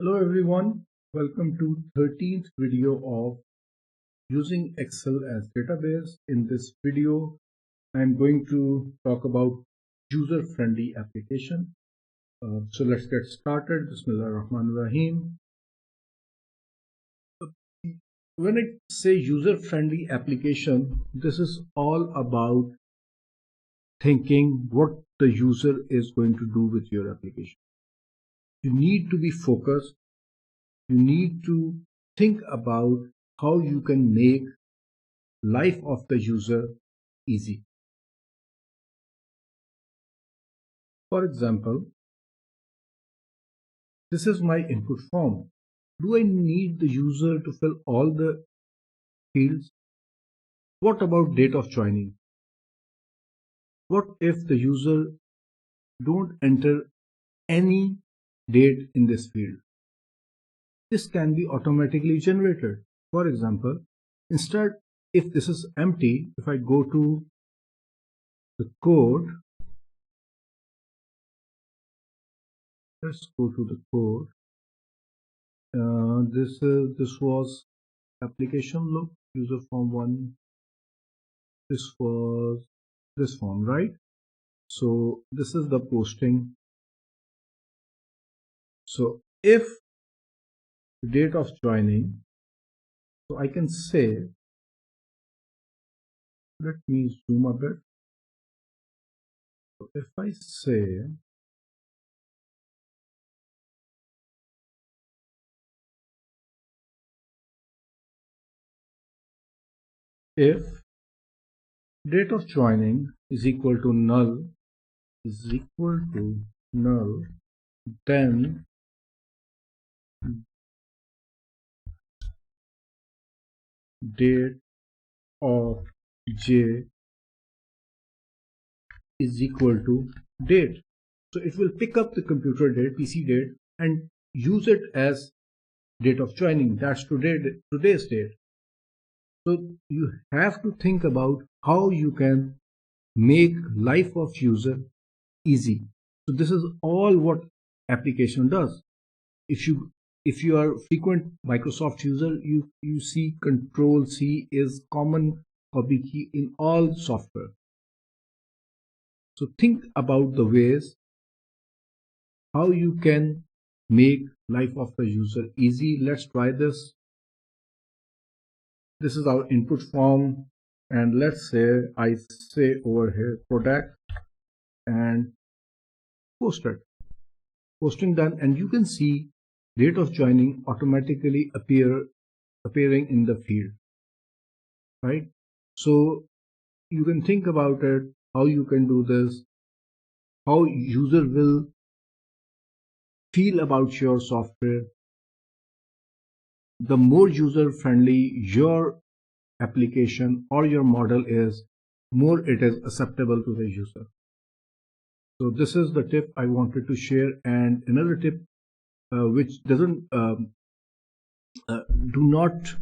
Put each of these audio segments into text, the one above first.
Hello everyone, welcome to 13th video of using Excel as database. In this video, I'm going to talk about user-friendly application. So let's get started. Bismillahirrahmanirrahim. When I say user-friendly application, this is all about thinking what the user is going to do with your application. You need to be focused. You need to think about how you can make life of the user easy. For example, this is my input form. Do I need the user to fill all the fields? What about date of joining? What if the user don't enter any date in this field? This can be automatically generated. For example, instead, if this is empty, if I go to the code, let's go to the code. This was application look, user form 1. This was this form, right? So this is the posting. So if date of joining, so I can say, let me zoom a bit. So if I say if date of joining is equal to null, then date of j is equal to date. So it will pick up the computer date, PC date, and use it as date of joining. That's today's date. So you have to think about how you can make life of user easy. So this is all what application does. If you are frequent Microsoft user, you see Control C is common copy key in all software. So think about the ways how you can make life of the user easy. Let's try this. This is our input form, and let's say I say over here product and posted. Posting done, and you can see date of joining automatically appearing in the field, right? So you can think about it, how you can do this, how user will feel about your software. The more user friendly your application or your model is, more it is acceptable to the user. So this is the tip I wanted to share. And another tip which doesn't do not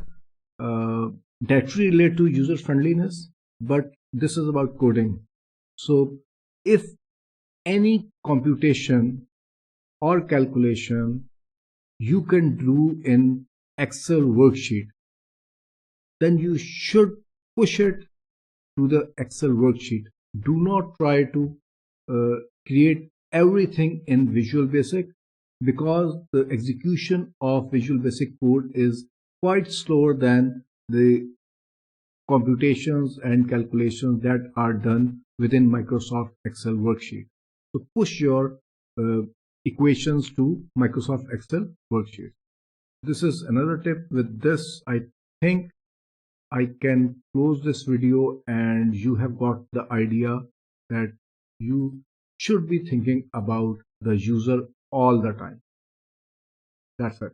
directly relate to user friendliness, but this is about coding. So if any computation or calculation you can do in Excel worksheet, then you should push it to the Excel worksheet. Do not try to create everything in Visual Basic, because the execution of Visual Basic code is quite slower than the computations and calculations that are done within Microsoft Excel worksheet. So push your equations to Microsoft Excel worksheet. This is another tip. With this, I think I can close this video, and you have got the idea that you should be thinking about the user all the time. That's it.